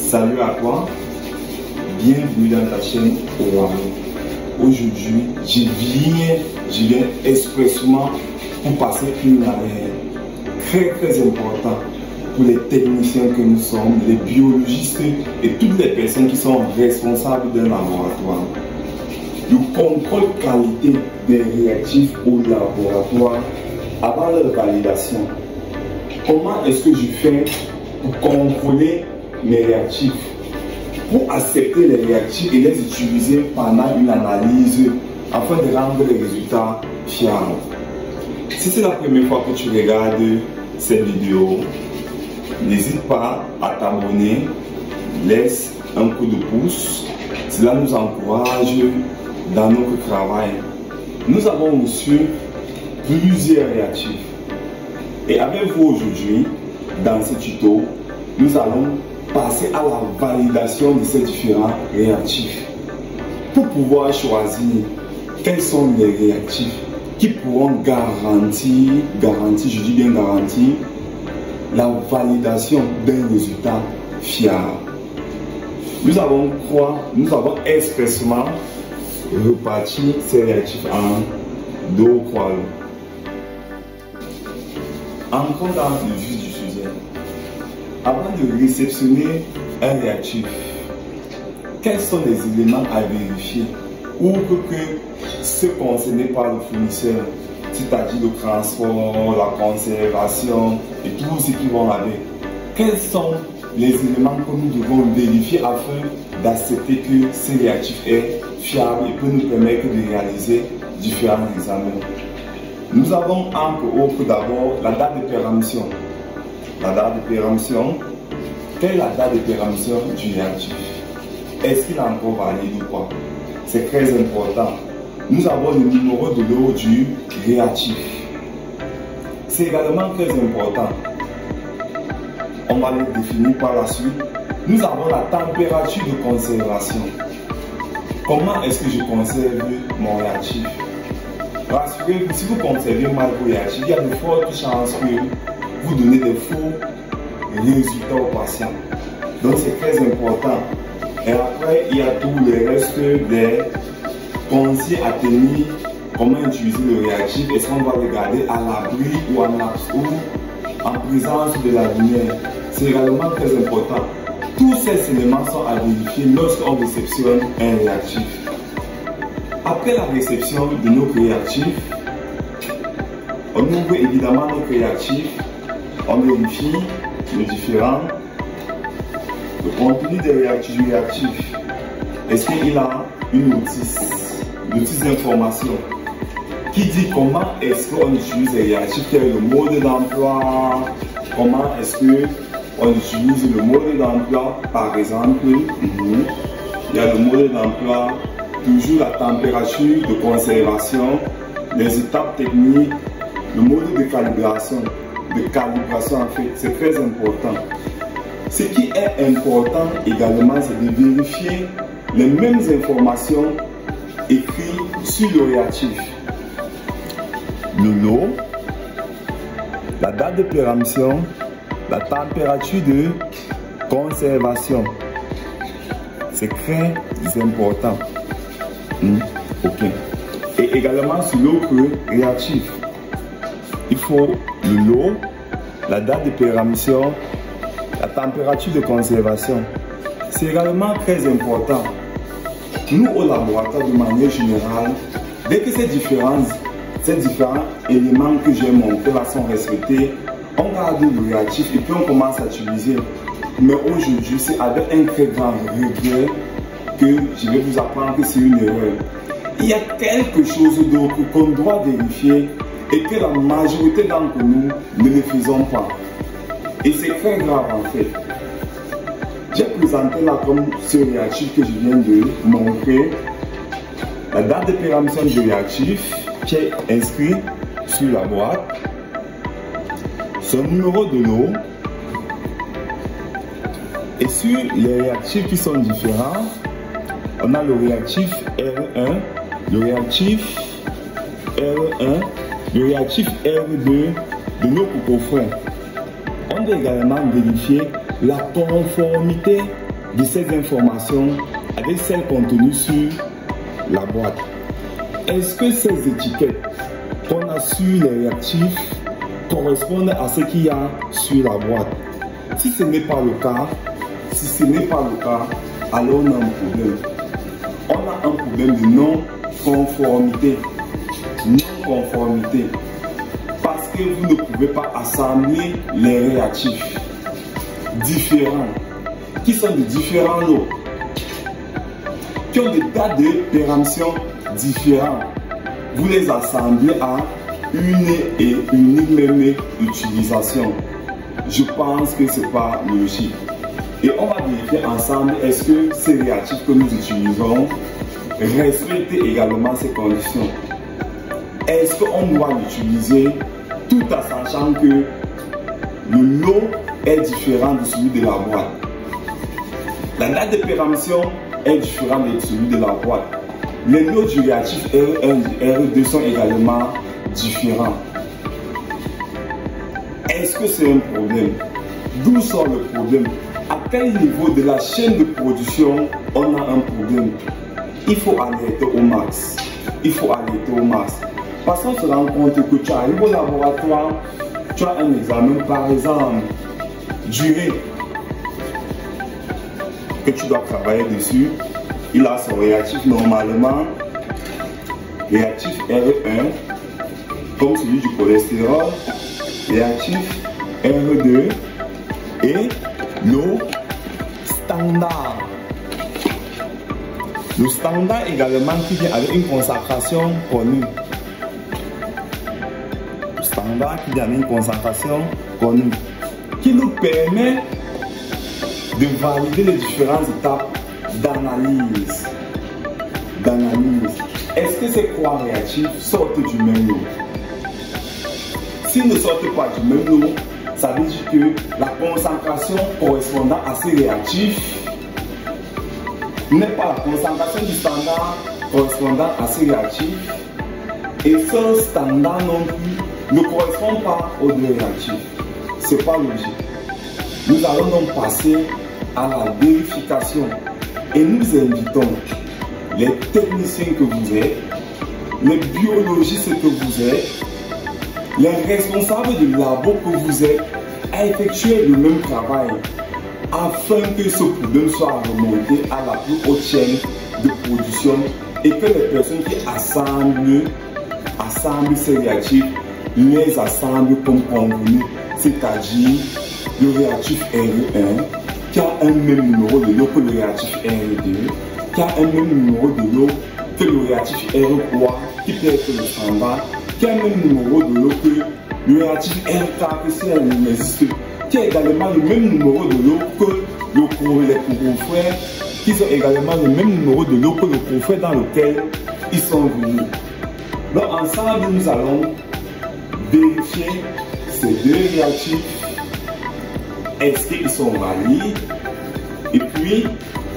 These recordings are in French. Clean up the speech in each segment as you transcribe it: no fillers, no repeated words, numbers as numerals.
Salut à toi, bienvenue dans ta chaîne Owaro. Aujourd'hui, je viens expressément pour passer une année très importante pour les techniciens que nous sommes, les biologistes et toutes les personnes qui sont responsables d'un laboratoire. Le contrôle qualité des réactifs au laboratoire avant leur validation. Comment est-ce que je fais pour contrôler mes réactifs, pour accepter les réactifs et les utiliser pendant une analyse afin de rendre les résultats fiables? Si c'est la première fois que tu regardes cette vidéo, n'hésite pas à t'abonner, laisse un coup de pouce, cela nous encourage dans notre travail. Nous avons reçu plusieurs réactifs et avec vous aujourd'hui, dans ce tuto, nous allons passer à la validation de ces différents réactifs pour pouvoir choisir quels sont les réactifs qui pourront garantir, je dis bien garantir, la validation d'un résultat fiable. Nous avons expressément reparti ces réactifs en deux croix. Entrons dans le vif du sujet. Avant de réceptionner un réactif, quels sont les éléments à vérifier ou que ceux concernés par le fournisseur, c'est-à-dire le transport, la conservation et tout ce qui va avec? Quels sont les éléments que nous devons vérifier afin d'accepter que ce réactif est fiable et peut nous permettre de réaliser différents examens? Nous avons entre autres d'abord la date de péremption. La date de péremption, quelle est la date de péremption du réactif? Est-ce qu'il est encore valide ou pas? C'est très important. Nous avons le numéro de lot du réactif. C'est également très important. On va le définir par la suite. Nous avons la température de conservation. Comment est-ce que je conserve mon réactif? Rassurez-vous, si vous conservez mal vos réactifs, il y a de fortes chances que vous donnez des faux résultats aux patients. Donc c'est très important. Et après, il y a tout le reste des conseils à tenir, comment utiliser le réactif. Est-ce qu'on va regarder à l'abri ou en présence de la lumière? C'est également très important. Tous ces éléments sont à vérifier lorsqu'on réceptionne un réactif. Après la réception de nos réactifs, on ouvre évidemment nos réactifs, on vérifie le différent, le contenu des réactifs. Est-ce qu'il a une notice d'information qui dit comment est-ce qu'on utilise les réactifs, quel est le mode d'emploi, comment est-ce qu'on utilise le mode d'emploi, par exemple, il y a le mode d'emploi, toujours la température de conservation, les étapes techniques, le mode de calibration en fait, c'est très important. Ce qui est important également, c'est de vérifier les mêmes informations écrites sur le réactif. Le lot, la date de péremption, la température de conservation. C'est très important. Ok. Et également sur l'autre réactif, il faut le lot, la date de péremption, la température de conservation. C'est également très important. Nous, au laboratoire, de manière générale, dès que ces différents éléments que j'ai montrés là sont respectés, on garde le réactif et puis on commence à utiliser. Mais aujourd'hui, c'est avec un très grand regret que je vais vous apprendre que c'est une erreur. Il y a quelque chose d'autre qu'on doit vérifier et que la majorité d'entre nous ne le faisons pas. Et c'est très grave en fait. J'ai présenté là comme ce réactif que je viens de montrer, la date de péremption du réactif qui est inscrit sur la boîte, son numéro de lot, et sur les réactifs qui sont différents, on a le réactif R1, le réactif R1, le réactif R2 de nos confrères. On doit également vérifier la conformité de ces informations avec celles contenues sur la boîte. Est-ce que ces étiquettes qu'on a sur les réactifs correspondent à ce qu'il y a sur la boîte? Si ce n'est pas le cas, alors on a un problème. On a un problème de non-conformité. Non-conformité. Parce que vous ne pouvez pas assembler les réactifs différents, qui sont de différents lots, qui ont des dates de péremption différents. Vous les assemblez à une et unique même utilisation. Je pense que ce n'est pas logique. Et on va vérifier ensemble est-ce que ces réactifs que nous utilisons respectent également ces conditions. Est-ce qu'on doit l'utiliser tout en sachant que le lot est différent de celui de la boîte? La date de péremption est différente de celui de la boîte. Les lots du réactif RE1 et RE2 sont également différents. Est-ce que c'est un problème? D'où sort le problème? À quel niveau de la chaîne de production on a un problème? Il faut alerter au max. Il faut alerter au max. Parce qu'on se rend compte que tu arrives au laboratoire, tu as un examen, par exemple, durée, que tu dois travailler dessus. Il a son réactif normalement, réactif RE1, comme celui du cholestérol, réactif RE2 et l'eau standard. Le standard également qui vient avec une concentration connue. Le standard qui vient avec une concentration connue, qui nous permet de valider les différentes étapes d'analyse. Est-ce que ces trois réactifs sortent du même lot? S'ils ne sortent pas du même lot, ça veut dire que la concentration correspondant à ces réactifs n'est pas la concentration du standard correspondant à ces réactifs, et ce standard non plus ne correspond pas aux deux réactifs. C'est pas logique. Nous allons donc passer à la vérification et nous invitons les techniciens que vous êtes, les biologistes que vous êtes, les responsables de labo que vous êtes à effectuer le même travail afin que ce problème soit remonté à la plus haute chaîne de production et que les personnes qui assemblent ces réactifs les assemblent comme convenu, c'est-à-dire le réactif RE1 qui a un même numéro de lot que le réactif RE2, qui a un même numéro de lot que le réactif RE3 qui peut être le standard, qui a un même numéro de lot que le réactif R4 si elle n'existe, qui a également le même numéro de lot que les confrères, qui ont également le même numéro de lot que le confrère dans lequel ils sont venus. Donc ensemble, nous allons vérifier ces deux réactifs. Est-ce qu'ils sont valides? Et puis,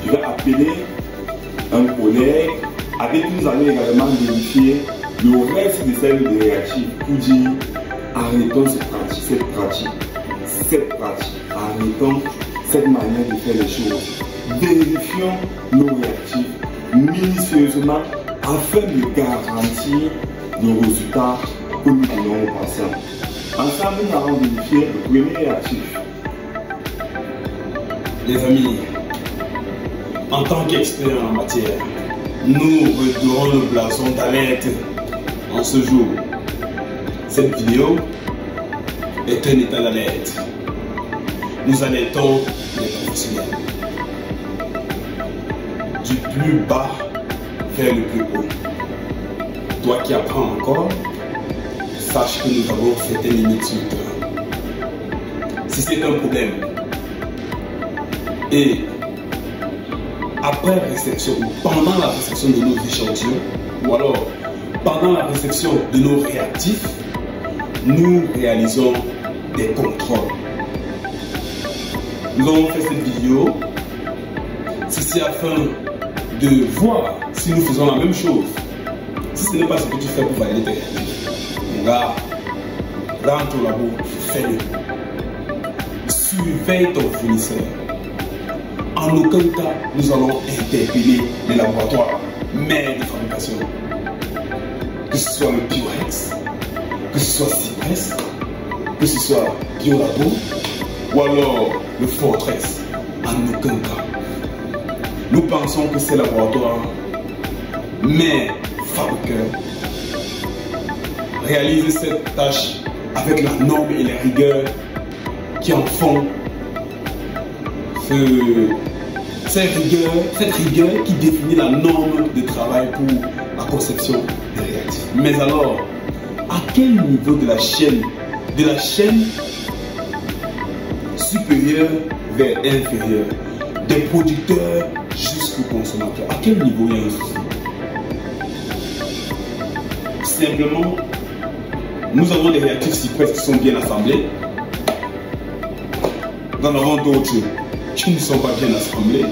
je vais appeler un collègue avec qui nous allons également vérifier le reste de celles de réactifs pour dire arrêtons cette pratique, arrêtons cette manière de faire les choses. Vérifions nos réactifs minutieusement afin de garantir le résultat que nous donnons aux patients. Ensemble, nous allons vérifier le premier réactif. Les amis, en tant qu'experts en la matière, nous retirons le blason d'alerte en ce jour. Cette vidéo est un état d'alerte. Nous alertons les professionnels. Du plus bas vers le plus haut. Toi qui apprends encore, sache que nous avons certaines limites sur le terrain. Si c'est un problème, et après réception ou pendant la réception de nos échantillons, ou alors pendant la réception de nos réactifs, nous réalisons des contrôles. Nous avons fait cette vidéo, ceci afin de voir si nous faisons la même chose. Si ce n'est pas ce que tu fais pour valider tes réactifs, mon gars, rentre au labo, fais-le. Surveille ton fournisseur. en aucun cas, nous allons interpeller les laboratoires mères de fabrication. Que ce soit le Biorex, que ce soit Cypress, que ce soit Biolabo ou alors le Fortress. En aucun cas. Nous pensons que ces laboratoires mères fabricants réalisent cette tâche avec la norme et les rigueurs qui en font cette rigueur qui définit la norme de travail pour la conception des réactifs. Mais alors, à quel niveau de la chaîne supérieure vers inférieure, des producteurs jusqu'au consommateur, à quel niveau il y a un souci? Simplement, nous avons des réactifs Cypress qui sont bien assemblés. Nous en avons d'autres qui ne sont pas bien assemblés.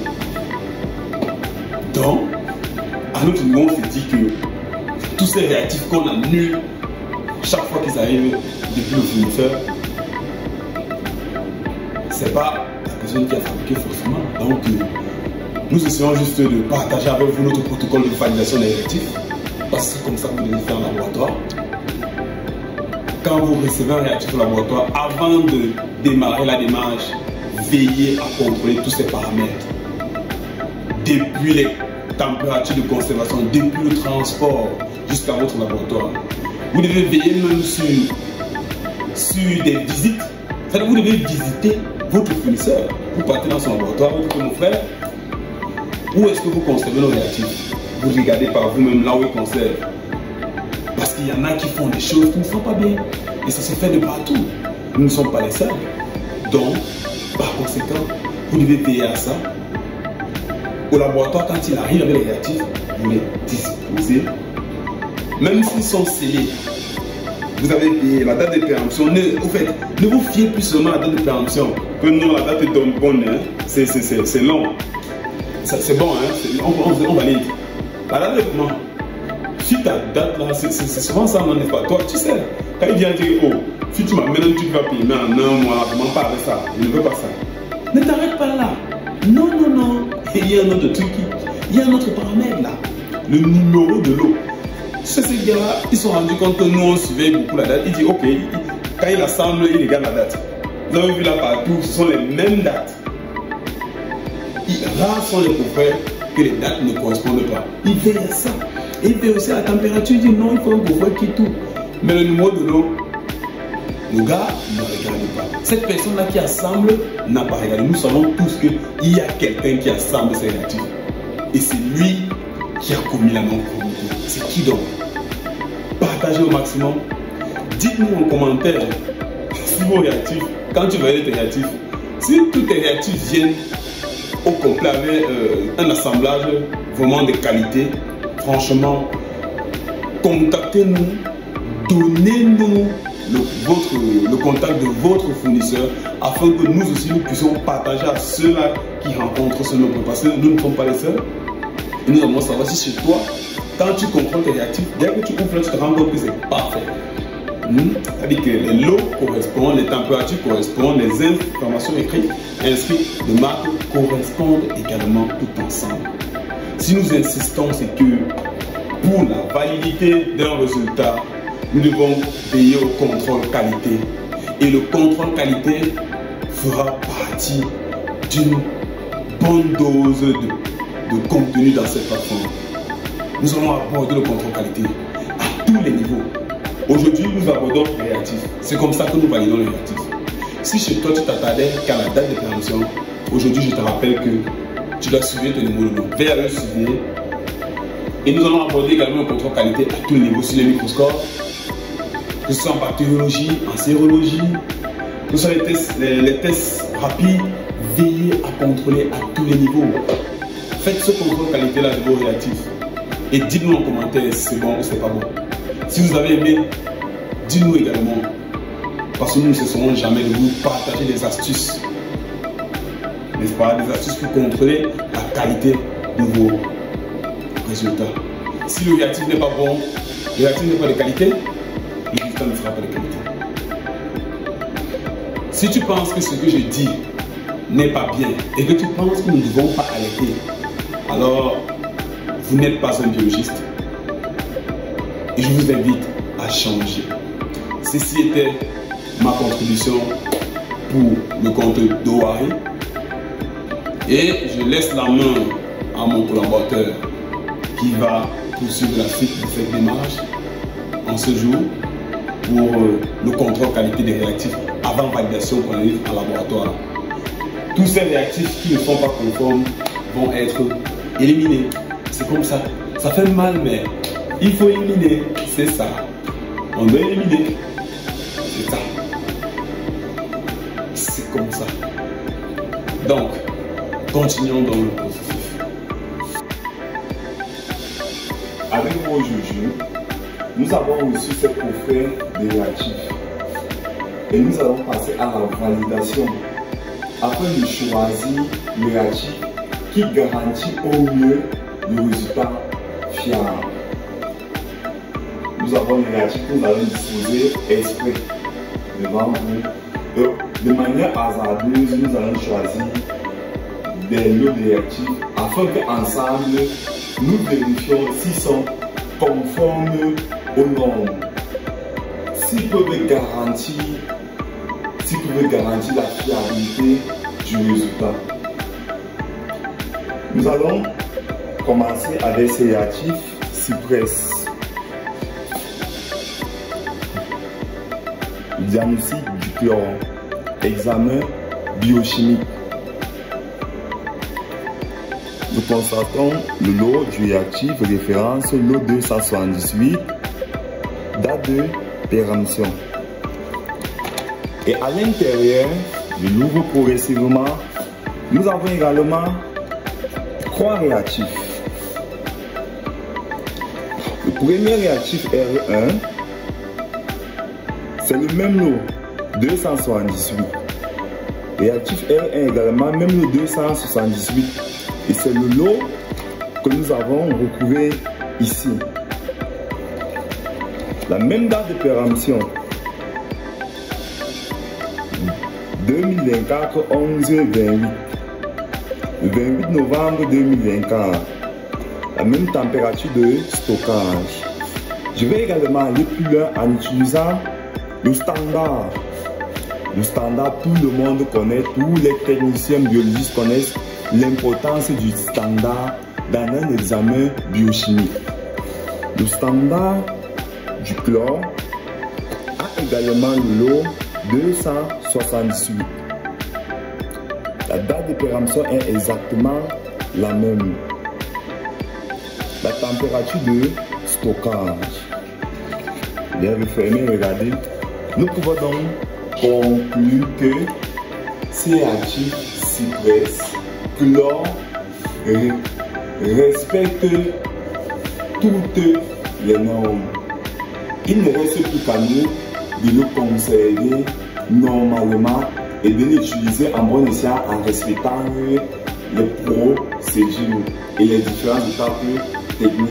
Donc, à notre niveau, on se dit que tous ces réactifs qu'on annule chaque fois qu'ils arrivent depuis le fournisseur, c'est pas la personne qui a fabriqué forcément. Donc, nous essayons juste de partager avec vous notre protocole de validation des réactifs, parce que c'est comme ça que vous devez faire en laboratoire. Quand vous recevez un réactif au laboratoire, avant de démarrer la démarche, veillez à contrôler tous ces paramètres. Depuis les températures de conservation, depuis le transport jusqu'à votre laboratoire. Vous devez veiller même sur des visites. Vous devez visiter votre fournisseur. Vous partez dans son laboratoire, vous dites mon frère, où est-ce que vous conservez nos réactifs? Vous regardez par vous-même là où ils conservent. Parce qu'il y en a qui font des choses qui ne sont pas bien. Et ça se fait de partout. Nous ne sommes pas les seuls. Donc, par conséquent, vous devez veiller à ça. Au laboratoire, quand il arrive avec les réactifs, vous les disposez. Même s'ils sont scellés, vous avez payé la date de péremption. Ne vous fiez plus seulement à la date de péremption. Que non, la date est bonne. Hein? C'est long. C'est bon, hein? On valide. La date de comment? Si ta date là, c'est souvent ça, n'en est pas. Toi, tu sais, quand il vient dire, oh, si tu m'amènes, tu vas payer, mais en un mois, je m'en parle de ça. Je ne veux pas ça. Ne t'arrête pas là. Non, non, non. Il y a un autre truc, il y a un autre paramètre là. Le numéro de l'eau. Ces gars-là, ils se sont rendus compte que nous, on suivait beaucoup la date. Ils disent, ok, quand il assemble, il regarde la date. Vous avez vu là partout, ce sont les mêmes dates. Rares sont les confrères que les dates ne correspondent pas. Ils veillent à ça. Et il fait aussi la température, il dit non, il faut un couvert qui tout. Mais le numéro de l'eau, le gars ne regarde pas. Cette personne-là qui assemble n'a pas regardé. Nous savons tous qu'il y a quelqu'un qui assemble ces réactifs. Et c'est lui qui a commis la non-conformité. C'est qui donc? Partagez au maximum. Dites-nous en commentaire si vos réactifs, quand tu valides tes réactifs, si tous tes réactifs viennent au complet avec un assemblage vraiment de qualité, franchement, contactez-nous, donnez-nous le contact de votre fournisseur afin que nous aussi nous puissions partager à ceux-là qui rencontrent ce nombre. Parce que nous ne sommes pas les seuls. Et nous allons savoir si chez toi, quand tu comprends tes réactifs, dès que tu ouvres, tu te rends compte que c'est parfait. C'est-à-dire que les lots correspondent, les températures correspondent, les informations écrites inscrites de marque correspondent également tout ensemble. Si nous insistons, c'est que pour la validité d'un résultat, nous devons veiller au contrôle qualité. Et le contrôle qualité fera partie d'une bonne dose de contenu dans cette plateforme. Nous allons aborder le contrôle qualité à tous les niveaux. Aujourd'hui, nous abordons les réactifs. C'est comme ça que nous validons les réactifs. Si chez toi, tu t'attardais qu'à la date de péremption, aujourd'hui, je te rappelle que tu dois suivre ton numéro de l'eau. Veille à le suivre. Et nous allons aborder également le contrôle qualité à tous les niveaux sur les microscopes, que ce soit en bactériologie, en sérologie, que ce soit les tests rapides. Veillez à contrôler à tous les niveaux. Faites ce contrôle qualité-là de vos réactifs. Et dites-nous en commentaire si c'est bon ou c'est pas bon. Si vous avez aimé, dites-nous également. Parce que nous ne cesserons jamais de vous partager des astuces. N'est-ce pas? Des astuces pour contrôler la qualité de vos résultats. Si le réactif n'est pas bon, le réactif n'est pas de qualité, le résultat ne sera pas de qualité. Si tu penses que ce que je dis n'est pas bien et que tu penses que nous ne devons pas allaiter, alors vous n'êtes pas un biologiste. Et je vous invite à changer. Ceci était ma contribution pour le compte d'Owari. Et je laisse la main à mon collaborateur qui va poursuivre la suite de cette démarche en ce jour pour le contrôle qualité des réactifs avant validation qu'on arrive en laboratoire. Tous ces réactifs qui ne sont pas conformes vont être éliminés. C'est comme ça. Ça fait mal, mais il faut éliminer. C'est ça. On doit éliminer. C'est ça. C'est comme ça. Donc, continuons dans le processus. Avec vous aujourd'hui, nous avons reçu ce coffret de réactifs et nous allons passer à la validation afin de choisir le réactif qui garantit au mieux le résultat fiable. Nous avons les réactifs que nous allons disposer exprès devant vous. De manière hasardeuse, nous allons choisir des lots de réactifs afin qu'ensemble, nous vérifions s'ils sont conformes aux normes. S'ils peuvent garantir la fiabilité du résultat. Nous allons commencer avec ces réactifs Cypress. Diagnostic du chlore. Examen biochimique. Nous constatons le lot du réactif référence lot 278, date de péremption. Et à l'intérieur, je l'ouvre progressivement. Nous avons également 3 réactifs. Le premier réactif R1, c'est le même lot, 278. Réactif R1 également, même le 278. Et c'est le lot que nous avons retrouvé ici. La même date de péremption. 2024, 11, 28. Le 28 novembre 2024. La même température de stockage. Je vais également aller plus loin en utilisant le standard. Le standard, tout le monde connaît, tous les techniciens biologistes connaissent l'importance du standard dans un examen biochimique. Le standard du chlore a également le lot 278. La date de péremption est exactement la même. La température de stockage. Je vais refermer, regardez. Nous pouvons donc conclure que ces réactifs Cypress chlore respecte toutes les normes. Il ne reste plus qu'à nous de le conserver normalement et de l'utiliser en bon escient en respectant les procédures et les différentes étapes techniques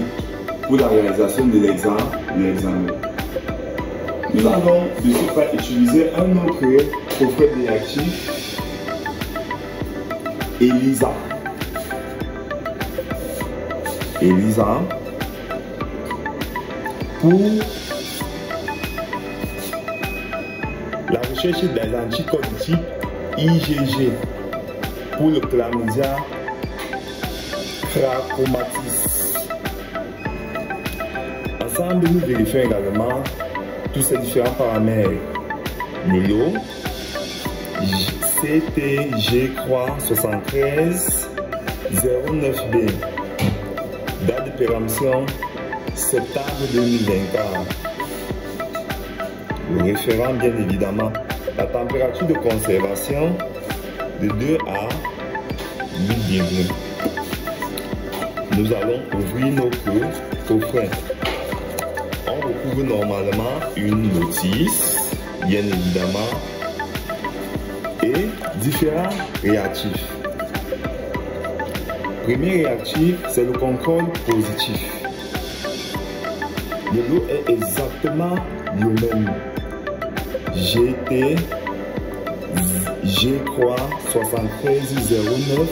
pour la réalisation de l'examen. Nous allons de ce fait utiliser un autre coffret de réactifs ELISA. ELISA pour la recherche des anticorps du type IgG pour le chlamydia trachomatis. Ensemble, nous vérifions également tous ces différents paramètres. Le lot CTG croix 73 09B. Date de péremption septembre 2024. Le référent, bien évidemment. La température de conservation de 2 à 8 degrés. Nous allons ouvrir notre coffret. On retrouve normalement une notice, bien évidemment, et différents réactifs. Premier réactif, c'est le contrôle positif. Le lot est exactement le même. G37309B.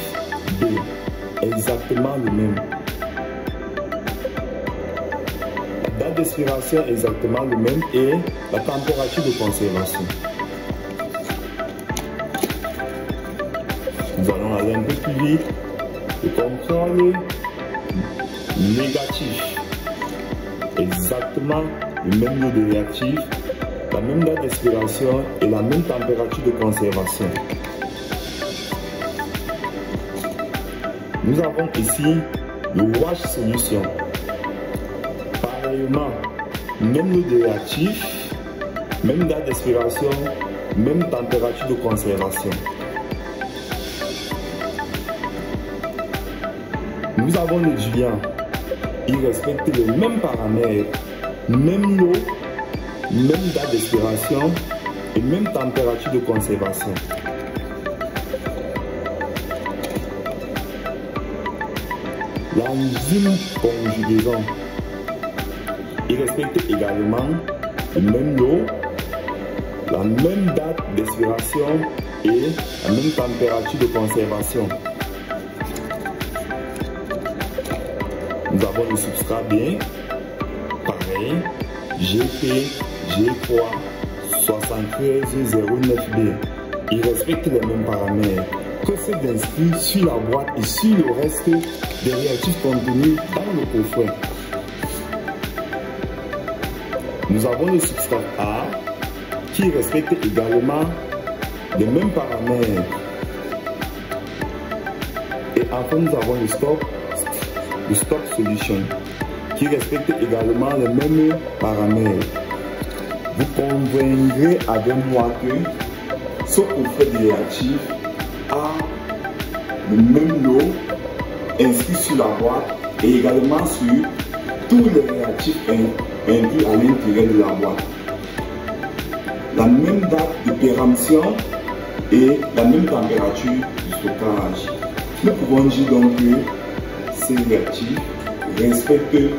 Exactement le même. La date d'expiration est exactement le même et la température de conservation. Nous allons aller un peu plus vite. Le contrôle négatif. Exactement le même lot de réactif, la même date d'expiration et la même température de conservation. Nous avons ici le wash solution. Pareillement, même lot de réactif, même date d'expiration, même température de conservation. Nous avons le diluant. Il respecte les mêmes paramètres, même lot, même date d'expiration et même température de conservation. L'enzyme conjugaison. Il respecte également le même lot, la même date d'expiration et la même température de conservation. Nous avons le substrat bien, pareil, G37309B. Il respecte les mêmes paramètres que ceux d'inscrits sur la boîte et sur le reste des réactifs contenus dans le coffret. Nous avons le substrat A qui respecte également les mêmes paramètres. Et enfin, nous avons le stock solution qui respecte également les mêmes paramètres. Vous conviendrez avec moi que ce coffret de réactifs a le même lot inscrit sur la boîte et également sur tous les réactifs inclus à l'intérieur de la boîte. La même date de péremption et la même température de stockage. Nous pouvons dire donc que ces réactifs respectent les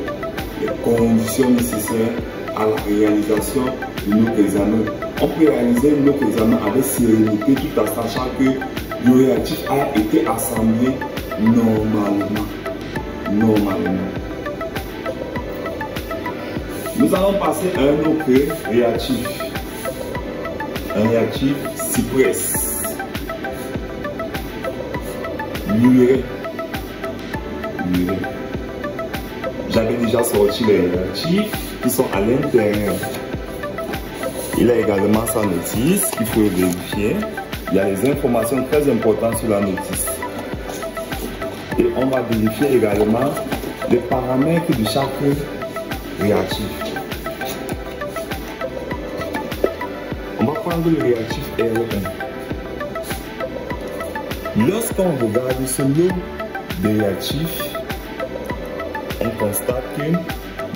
conditions nécessaires à la réalisation de nos examens. On peut réaliser nos examens avec sérénité tout en sachant que le réactif a été assemblé normalement. Nous allons passer à un autre réactif. Un réactif Cypress. L'urée. J'avais déjà sorti les réactifs qui sont à l'intérieur. Il a également sa notice qu'il faut vérifier. Il y a les informations très importantes sur la notice. Et on va vérifier également les paramètres de chaque réactif. On va prendre le réactif R1. Lorsqu'on regarde ce lot de réactifs, on constate que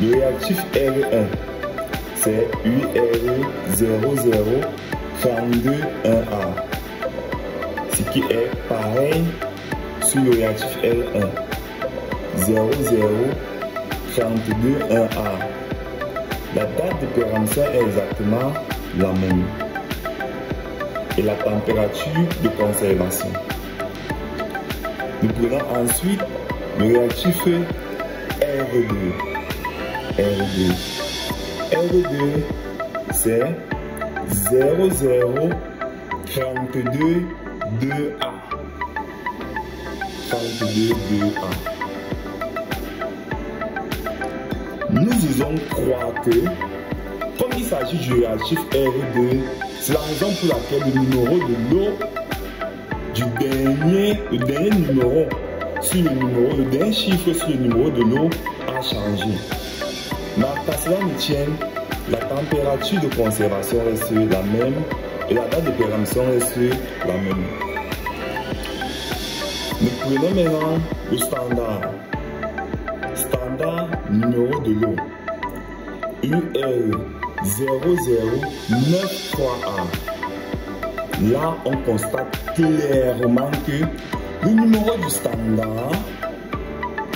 le réactif R1, c'est UR00321A, ce qui est pareil sur le réactif R1, 00321A. La date de péremption est exactement la même et la température de conservation. Nous prenons ensuite le réactif R2. R2, c'est 00322A. 32A. Nous osons croire que, comme il s'agit du réactif R2, c'est la raison pour laquelle le numéro de l'eau du dernier numéro sur le dernier chiffre sur le numéro de l'eau a changé. Mais qu'à cela ne tienne, la température de conservation reste la même et la date de péremption reste la même. Nous prenons maintenant le standard. Standard numéro de l'eau. UL0093A. Là, on constate clairement que le numéro du standard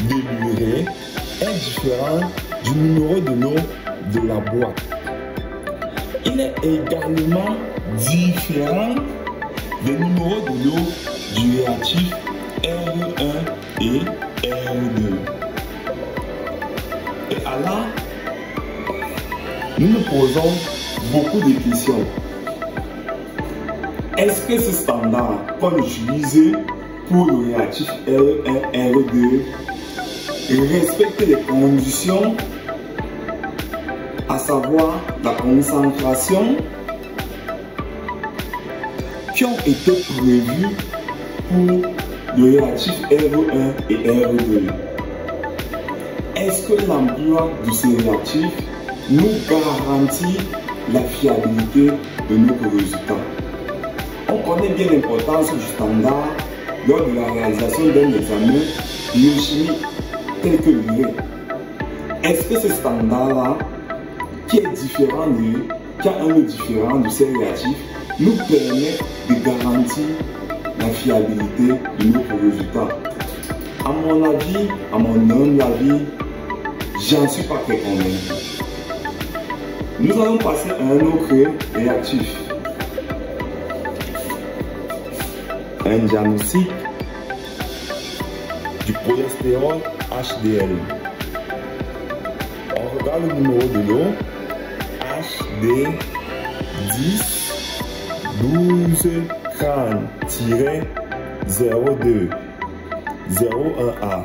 de l'urée est différent du numéro de l'eau de la boîte. Il est également différent les numéros de l'eau du réactif R1 et R2. Et alors, nous nous posons beaucoup de questions. Est-ce que ce standard qu'on utilise pour le réactif R1, R2 respecte les conditions, à savoir la concentration, qui ont été prévues pour le réactif R1 et R2? Est-ce que l'emploi de ces réactifs nous garantit la fiabilité de nos résultats? On connaît bien l'importance du standard lors de la réalisation d'un examen biochimie tel que l'URE. Est-ce que ce standard-là, qui est différent qui a un nom différent de ces réactifs, nous permet de garantir la fiabilité de nos résultats? À mon avis, à mon humble avis, j'en suis pas très convaincu. Nous allons passer à un autre réactif. Un diagnostic du progestérone HDL. On regarde le numéro de l'eau HD 10 12 30-02 01A.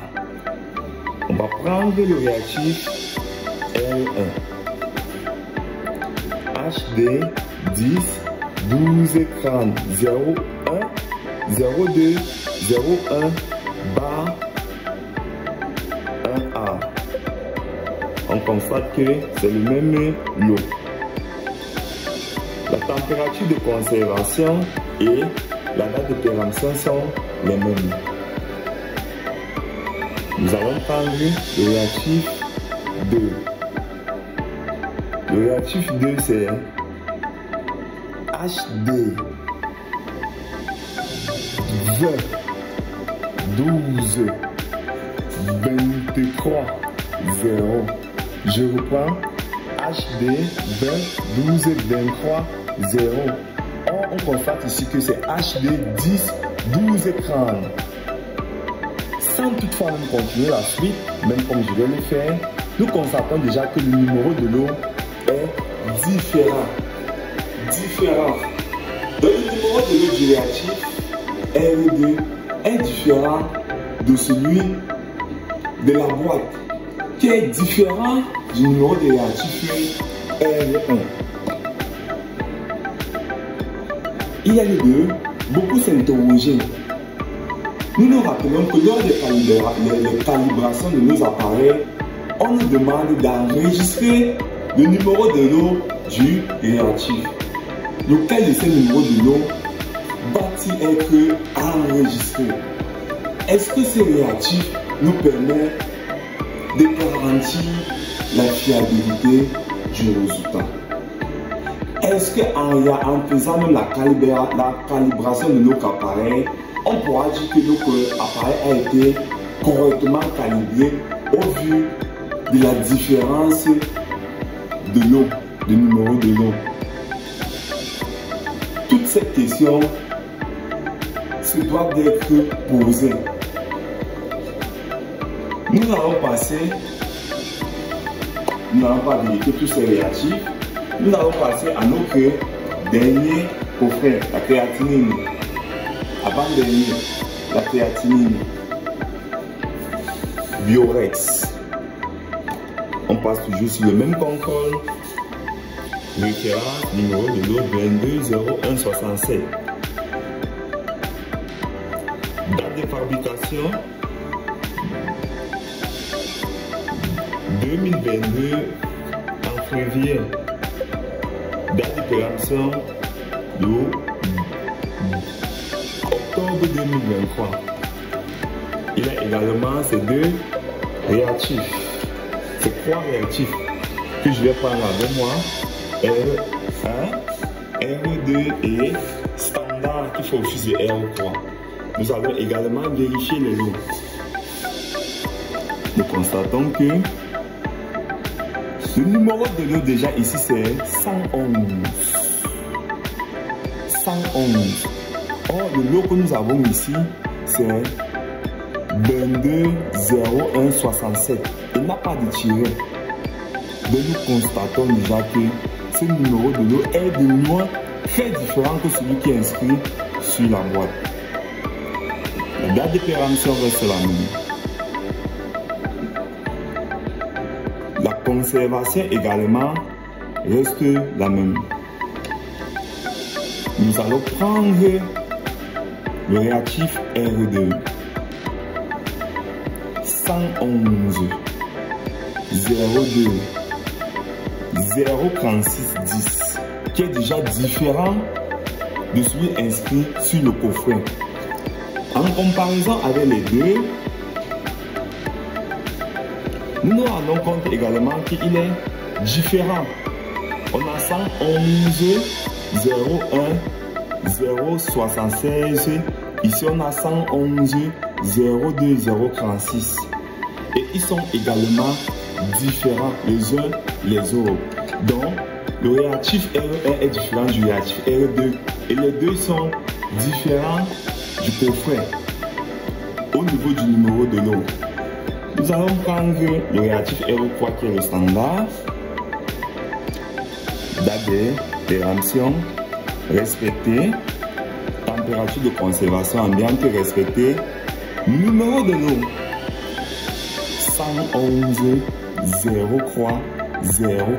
On va prendre le réactif R1 HD 10 12 30 01 02 01 bar 1A. On constate que c'est le même lot. La température de conservation et la date de péremption sont les mêmes. Nous allons prendre le réactif 2. Le réactif 2 c'est HD 20 12 23 0. Je reprends HD 20 12 23 0. Or, on constate ici que c'est HD 10 12 30. Sans toutefois même continuer la suite, même comme je vais le faire, nous constatons déjà que le numéro de l'eau est différent. Donc le numéro de l'eau du réactif R2 est différent de celui de la boîte, qui est différent du numéro de réactif R1. Il y a les deux, beaucoup s'interrogeaient. Nous nous rappelons que lors des calibrations de nos appareils, on nous demande d'enregistrer le numéro de l'eau du réactif. Lequel de ces numéros de l'eau va-t-il être enregistré? Est-ce que ce réactif nous permet de garantir la fiabilité du résultat? Est-ce qu'en faisant même la calibration de nos appareils, on pourra dire que notre appareil a été correctement calibré au vu de la différence de l'eau, du numéro de l'eau? Toutes ces questions se doivent d'être posées. Nous allons passer, nous n'allons pas vérifier tous ces réactifs, nous allons passer à notre dernier coffret, la créatinine. Avant-dernier, la créatinine. Biorex. On passe toujours sur le même contrôle. Référence numéro de l'eau 220167. Date de fabrication 2022 en février. Date de péremption le octobre 2023. Il y a également ces deux réactifs, ces trois réactifs que je vais prendre avec moi. R1, R2 et standard qui fait office de R3. Nous allons également vérifier les lots. Nous constatons que le numéro de lot déjà ici c'est 111. 111. Or, le lot que nous avons ici, c'est 220167. Il n'a pas de tiret. Donc nous constatons déjà que ce numéro de lot est de loin très différent que celui qui est inscrit sur la boîte. La date de péremption reste la même. La conservation également reste la même. Nous allons prendre le réactif R2 111 02 036 10 qui est déjà différent de celui inscrit sur le coffret. En comparaison avec les deux, nous nous rendons compte également qu'il est différent. On a 111 01 076, ici on a 111 02 036 et ils sont également différents les uns les autres. Donc le réactif R1 est différent du réactif R2 et les deux sont différents du coffret au niveau du numéro de l'eau. Nous allons prendre le réactif R3 qui est le standard. Date de péremption respectée, température de conservation ambiante respectée, numéro de l'eau 111 03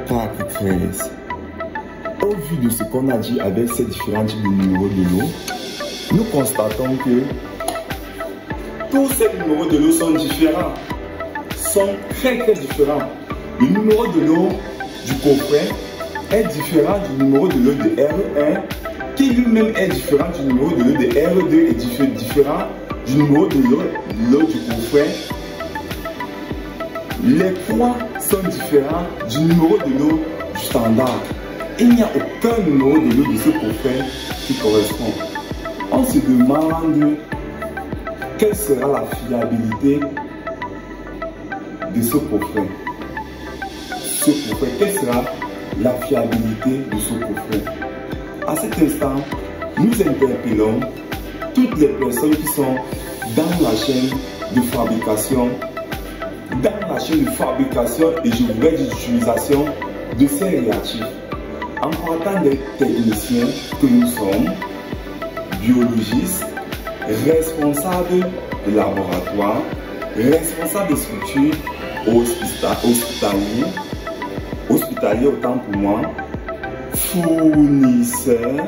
04 13. Au vu de ce qu'on a dit avec ces différents types de numéros de l'eau, nous constatons que tous ces numéros de l'eau sont différents, sont très différents. Le numéro de l'eau du coffret est différent du numéro de l'eau de R1, qui lui-même est différent du numéro de l'eau de R2 et différent du numéro de l'eau du coffret. Les poids sont différents du numéro de l'eau du standard. Il n'y a aucun numéro de l'eau de ce coffret qui correspond. On se demande quelle sera la fiabilité de ce coffret. Quelle sera la fiabilité de ce coffret? À cet instant, nous interpellons toutes les personnes qui sont dans la chaîne de fabrication, et je voudrais d'utilisation de ces réactifs. En partant des techniciens que nous sommes, biologistes, responsables de laboratoire, responsables de structures hospitaliers autant pour moi, fournisseurs,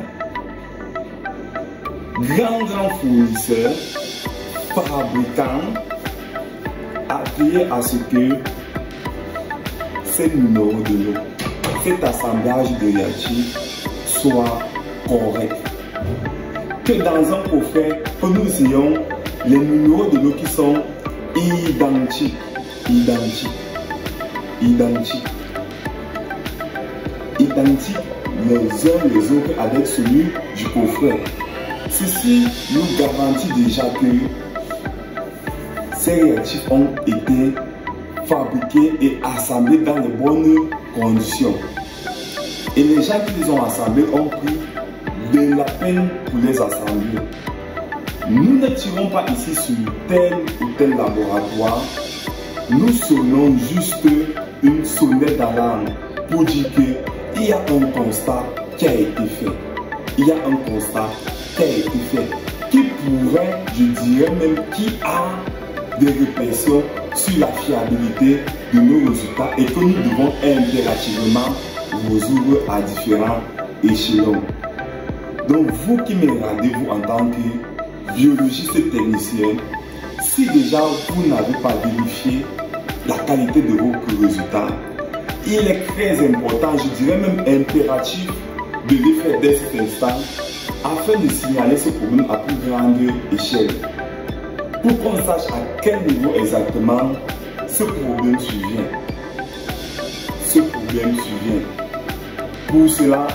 grands fournisseurs, fabricants, à veiller à ce que ces numéros de l'eau, cet assemblage de réactifs soit correct. Que dans un coffret, que nous ayons les numéros de l'eau qui sont identiques les uns les autres avec celui du coffret. Ceci nous garantit déjà que ces réactifs ont été fabriqués et assemblés dans les bonnes conditions. Et les gens qui les ont assemblés ont pris de la peine pour les assembler. Nous ne tirons pas ici sur tel ou tel laboratoire. Nous sonnons juste une sonnette d'alarme pour dire qu'il y a un constat qui a été fait. Il y a un constat qui a été fait, qui pourrait, je dirais même, qui a des répercussions sur la fiabilité de nos résultats et que nous devons impérativement résoudre à différents échelons. Donc vous qui me regardez, vous en tant que biologiste et technicien, si déjà vous n'avez pas vérifié la qualité de vos résultats, il est très important, je dirais même impératif, de les faire dès cet instant afin de signaler ce problème à plus grande échelle. Pour qu'on sache à quel niveau exactement ce problème survient. Pour cela,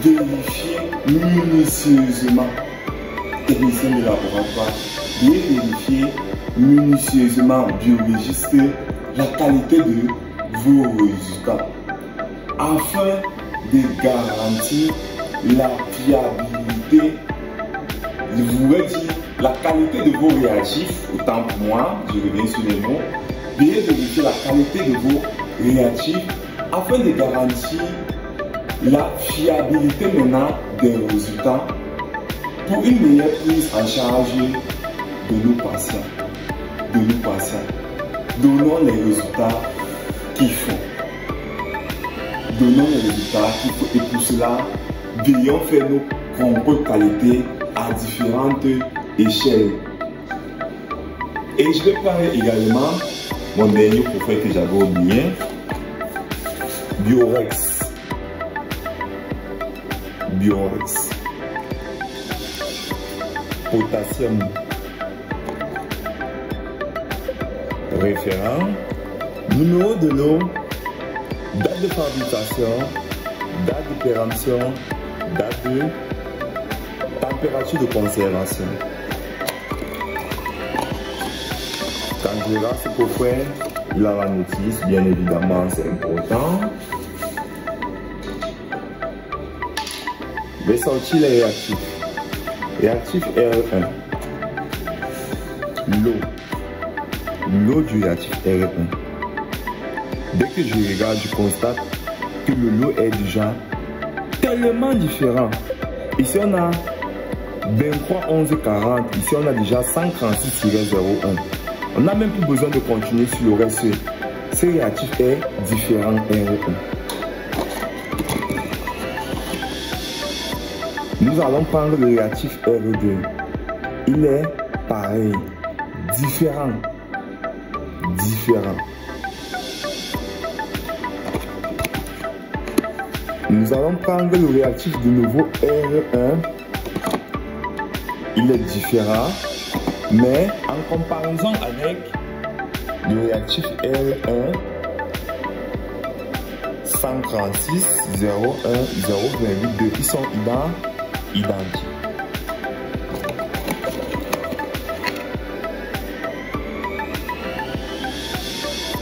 vérifiez minutieusement, technicien de laboratoire, vérifiez minutieusement, biologiste, la qualité de vos résultats afin de garantir la fiabilité je voudrais dire la qualité de vos réactifs, autant pour moi, je reviens sur les mots, bien vérifier la qualité de vos réactifs afin de garantir la fiabilité maintenant des résultats pour une meilleure prise en charge de nos patients. Donnons les résultats qu'il faut. Et pour cela, veillons faire nos contrôles qualité à différentes échelles. Et je vais parler également mon dernier profil que j'avais oublié, Biorex. Potassium. Référent. Numéro de l'eau. Date de fabrication. Date de péremption. Date de température de conservation. Quand je regarde ce coffret, il a la notice, bien évidemment, c'est important. Je vais sortir les réactifs. Réactif R1. L'eau du réactif R1. Dès que je regarde, je constate que le lot est déjà tellement différent. Ici, on a 23 11 40. Ici, on a déjà 136-01. On n'a même plus besoin de continuer sur le reste. Ce réactif est différent R1. Nous allons prendre le réactif R2. Il est pareil, différent. Nous allons prendre le réactif de nouveau R1. Il est différent, mais en comparaison avec le réactif R1, 136, 01, 0,2, ils sont identiques.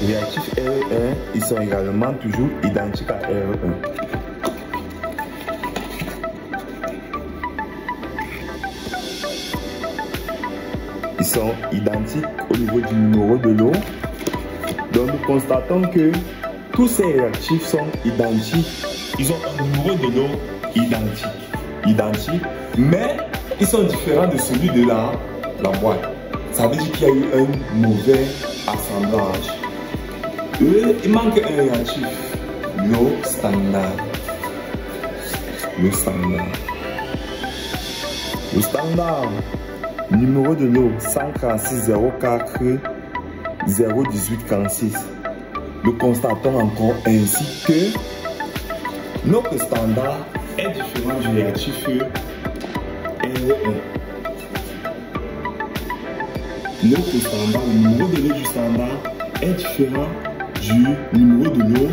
Réactifs R1, ils sont également toujours identiques à R1. Ils sont identiques au niveau du numéro de l'eau. Donc nous constatons que tous ces réactifs sont identiques. Ils ont un numéro de l'eau identique, mais ils sont différents de celui de la boîte. Ça veut dire qu'il y a eu un mauvais assemblage. Il manque un réactif, l'eau standard. Le standard, numéro de l'eau 146 04 018 46. Nous constatons encore ainsi que notre standard est différent du réactif R1. Notre standard, le numéro de l'eau du standard est différent du numéro de l'eau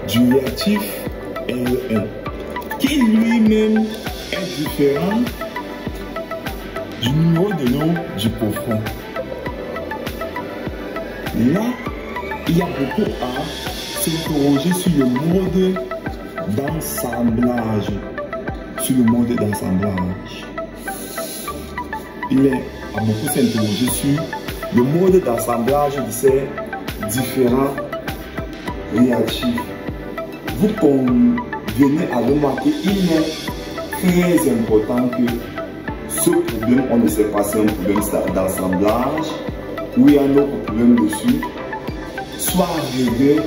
du réactif R1, qui lui-même est différent du numéro de l'eau du profond. Là, il y a beaucoup à s'interroger sur le mode d'assemblage. Il est à beaucoup s'interroger sur le mode d'assemblage de ces différents réactifs. Vous convenez avec moi qu'il est très important que ce problème, on ne sait pas si c'est un problème d'assemblage ou il y a un autre problème dessus, soit réglé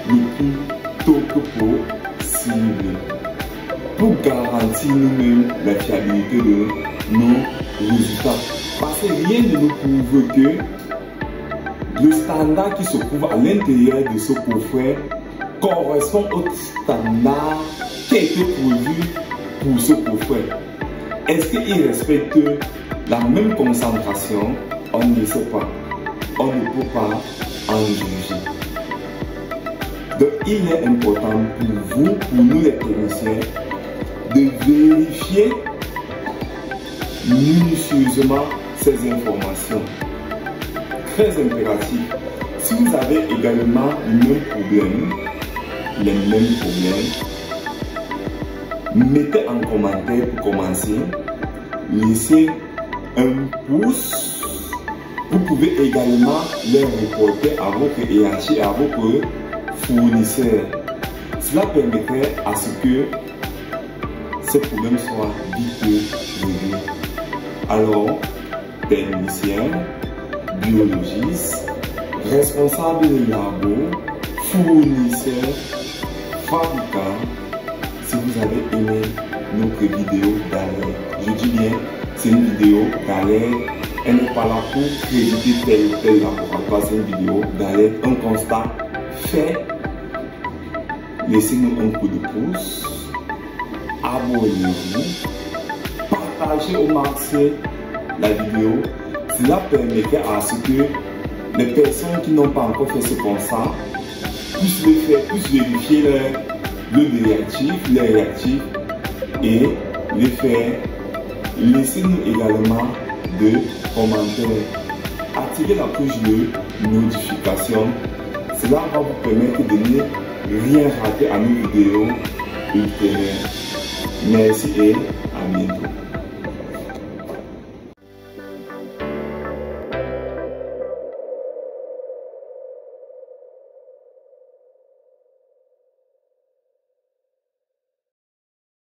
le plus tôt que possible pour garantir nous-mêmes la fiabilité de nos résultats. Parce que rien ne nous prouve que le standard qui se trouve à l'intérieur de ce coffret correspond au standard qui a été prévu pour ce coffret. Est-ce qu'il respecte la même concentration? On ne sait pas. On ne peut pas en juger. Donc il est important pour vous, pour nous les techniciens, de vérifier minutieusement ces informations. Très impératif. Si vous avez également les mêmes problèmes, mettez en commentaire pour commencer. Laissez un pouce, vous pouvez également les reporter à votre hiérarchie et à votre fournisseur. Cela permettrait à ce que ces problèmes soient vite réglés. Alors, technicien, biologiste, responsable de labo, fournisseur, fabricant, si vous avez aimé notre vidéo d'alerte, je dis bien, c'est une vidéo d'alerte, elle n'est pas là pour créditer tel ou tel laboratoire, c'est une vidéo d'alerte, un constat fait. Laissez-nous un coup de pouce, abonnez-vous, partagez au maximum la vidéo. Cela permettrait à ce que les personnes qui n'ont pas encore fait ce constat puissent le faire, puissent vérifier les réactifs et les faire. Laissez-nous également des commentaires. Activez la cloche de notification. Cela va vous permettre de ne rien rater à nos vidéos ultérieures. Merci et à bientôt.